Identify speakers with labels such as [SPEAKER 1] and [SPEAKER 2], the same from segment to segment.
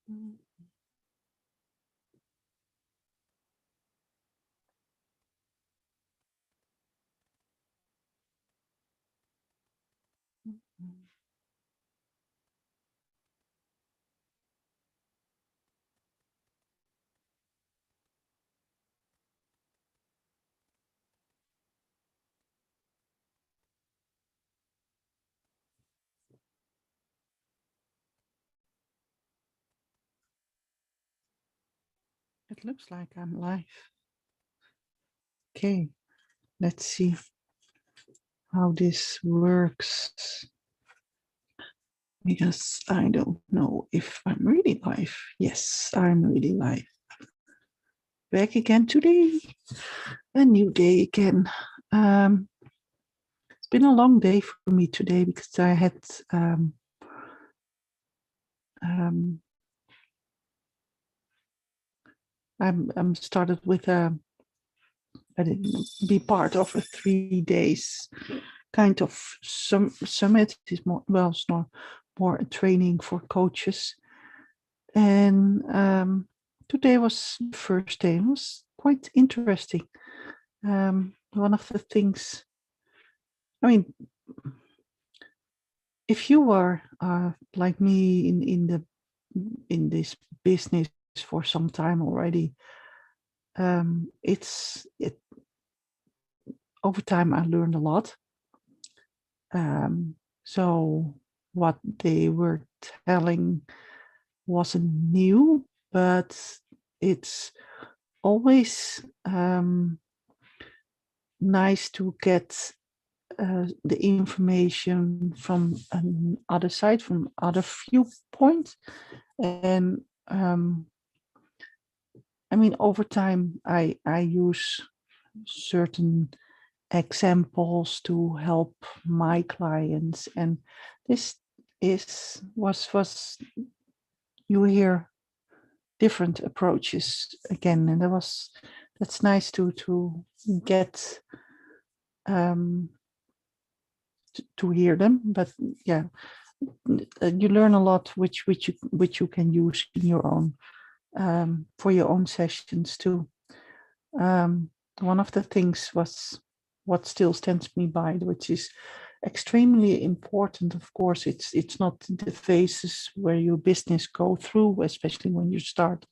[SPEAKER 1] Mhm. It looks like I'm live. Okay, let's see how this works. Because I don't know if I'm really live. Yes, I'm really live. Back again today. A new day again. It's been a long day for me today because I had um, I'm started with I didn't be part of a 3 days kind of summit. It's more, well, it's not more a training for coaches. And today was the first day. It was quite interesting. One of the things, I mean, if you are like me in this business for some time already, it over time I learned a lot. So what they were telling wasn't new, but it's always nice to get the information from another side, from other viewpoints. And I mean, over time, I use certain examples to help my clients, and this is was you hear different approaches again, and that's nice to get um, to hear them. But yeah, you learn a lot which you can use in your own for your own sessions too. One of the things was what still stands me by, which is extremely important. Of course, it's not the phases where your business go through, especially when you start.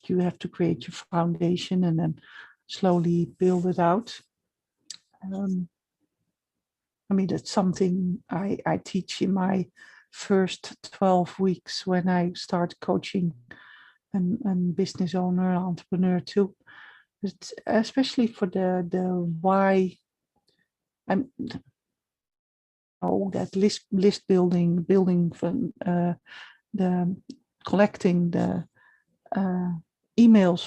[SPEAKER 1] You have to create your foundation and then slowly build it out. Um, I mean, that's something I teach in my first 12 weeks when I start coaching and business owner, entrepreneur too. It's especially for the why. I'm that list building from the collecting the uh, emails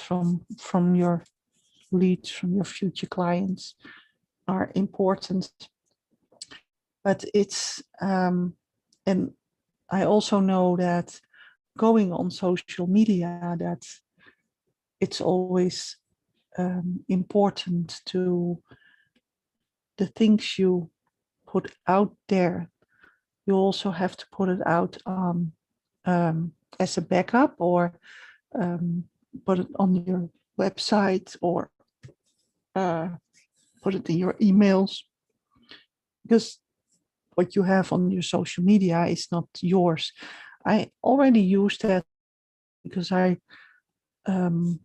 [SPEAKER 1] from your leads, from your future clients are important. But it's and I also know that going on social media, that it's always important to the things you put out there. You also have to put it out on as a backup, or um, put it on your website, or uh, put it in your emails, because what you have on your social media is not yours. I already used that because um,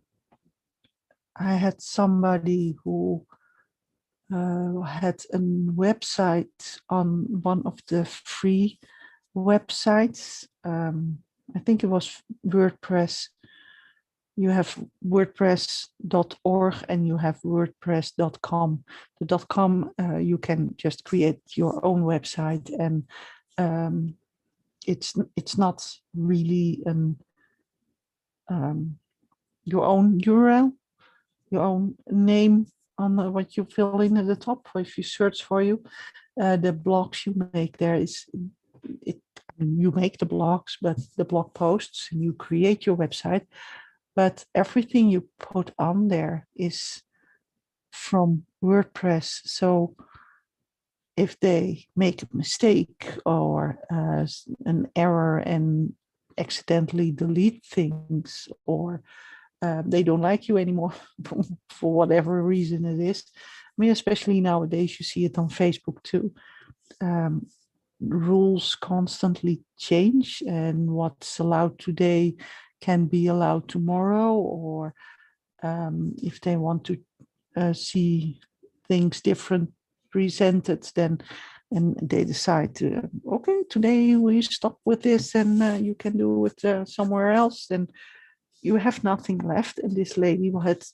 [SPEAKER 1] I had somebody who had a website on one of the free websites. I think it was WordPress. You have WordPress.org and you have WordPress.com. The .com, you can just create your own website, and um, it's not really um, your own URL, your own name on what you fill in at the top. If you search for you, the blogs you make there is it. You make the blogs, but the blog posts, and you create your website, but everything you put on there is from WordPress. So if they make a mistake or an error and accidentally delete things, or they don't like you anymore for whatever reason it is. I mean, especially nowadays, you see it on Facebook too. Um, Rules constantly change, and what's allowed today can be allowed tomorrow, or if they want to see things different presented, then and they decide to, okay, today we stop with this, and you can do it somewhere else, then you have nothing left. And this lady had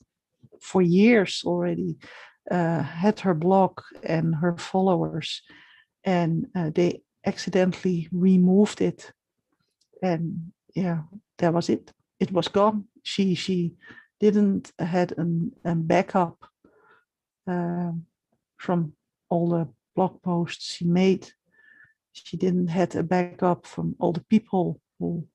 [SPEAKER 1] for years already had her blog and her followers, and they accidentally removed it, and yeah, that was it. It was gone. She didn't had a backup from all the blog posts she made. She didn't had a backup from all the people who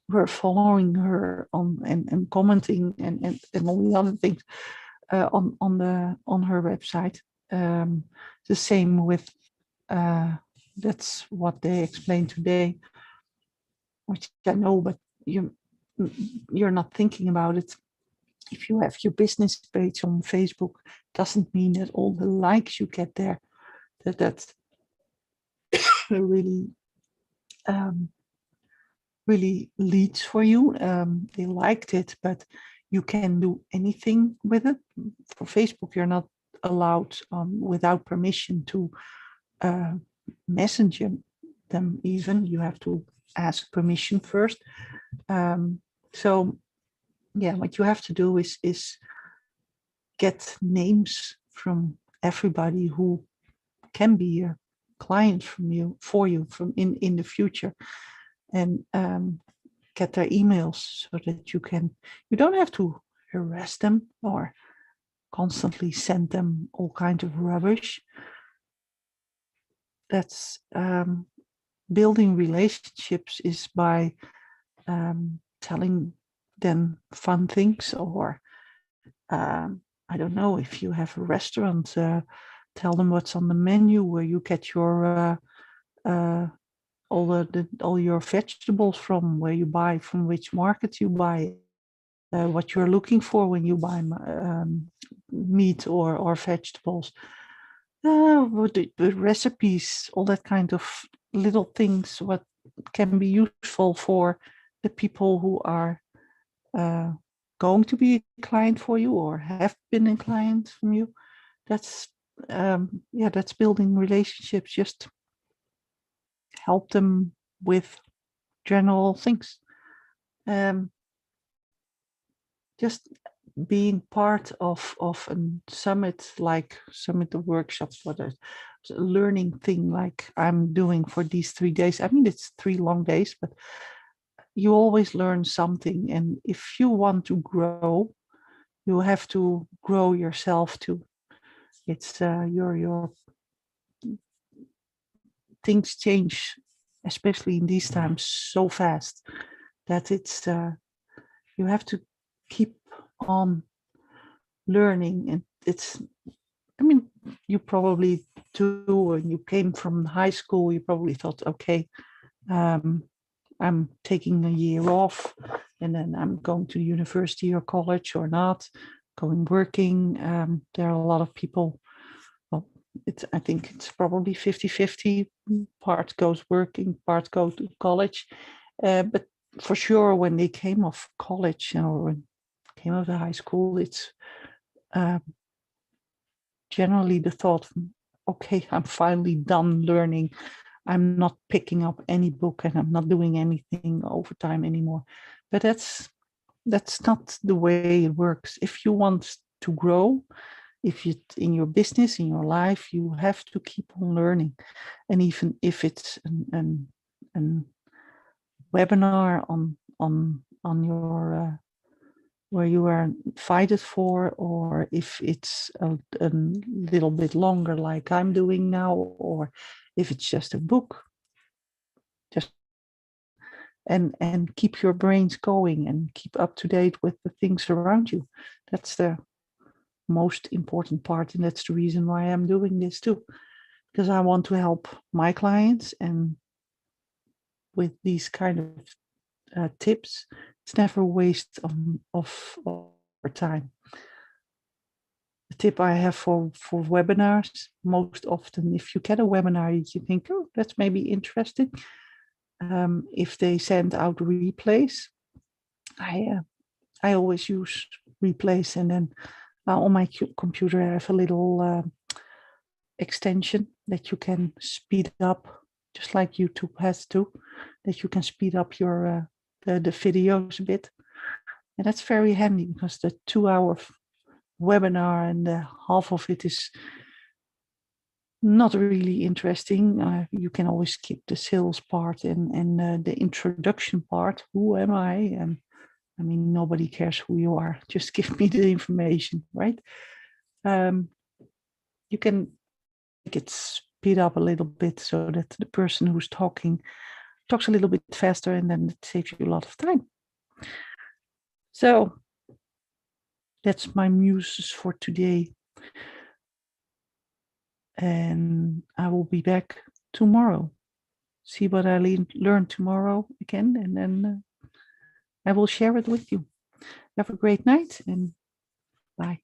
[SPEAKER 1] were following her on and commenting and all the other things on her website. The same with that's what they explained today, which I know, but you're not thinking about it. If you have your business page on Facebook, doesn't mean that all the likes you get there, that's really really leads for you. They liked it, but you can do anything with it. For Facebook, you're not allowed without permission to message them even. You have to ask permission first. So yeah, what you have to do is get names from everybody who can be a client from you for you from in the future, and get their emails so that you don't have to harass them or constantly send them all kinds of rubbish. That's building relationships is by telling them fun things, or I don't know, if you have a restaurant, tell them what's on the menu, where you get your all your vegetables from, where you buy, from which market you buy, what you're looking for when you buy meat or vegetables, the recipes, all that kind of little things, what can be useful for the people who are uh, going to be a client for you or have been a client from you. That's that's building relationships. Just help them with general things. Um, just being part of a summit, like summit of workshops, what a learning thing like I'm doing for these 3 days. I mean, it's 3 long days, but you always learn something. And if you want to grow, you have to grow yourself too. It's your things change, especially in these times, so fast that it's you have to keep on learning. And it's, I mean, you probably do, when you came from high school, you probably thought, okay, I'm taking a year off and then I'm going to university or college or not, going working. There are a lot of people, well, I think it's probably 50-50. Part goes working, part go to college. But for sure, when they came off college or when came out of high school, it's generally the thought, okay, I'm finally done learning. I'm not picking up any book and I'm not doing anything overtime anymore. But that's not the way it works. If you want to grow, if you in your business, in your life, you have to keep on learning. And even if it's an webinar on your where you are invited for, or if it's a little bit longer like I'm doing now, or if it's just a book, just and keep your brains going and keep up to date with the things around you. That's the most important part, and that's the reason why I'm doing this too, because I want to help my clients, and with these kind of tips. It's never a waste of time. The tip I have for webinars, most often, if you get a webinar, you think, oh, that's maybe interesting. If they send out replays, I always use replays, and then on my computer I have a little extension that you can speed up, just like YouTube has to, that you can speed up your the videos a bit, and that's very handy because the 2 hour webinar and half of it is not really interesting. You can always skip the sales part and the introduction part. Who am I? And I mean, nobody cares who you are. Just give me the information, right? You can make it speed up a little bit so that the person who's talking talks a little bit faster, and then it saves you a lot of time. So that's my muses for today. And I will be back tomorrow. See what I learned tomorrow again, and then I will share it with you. Have a great night, and bye.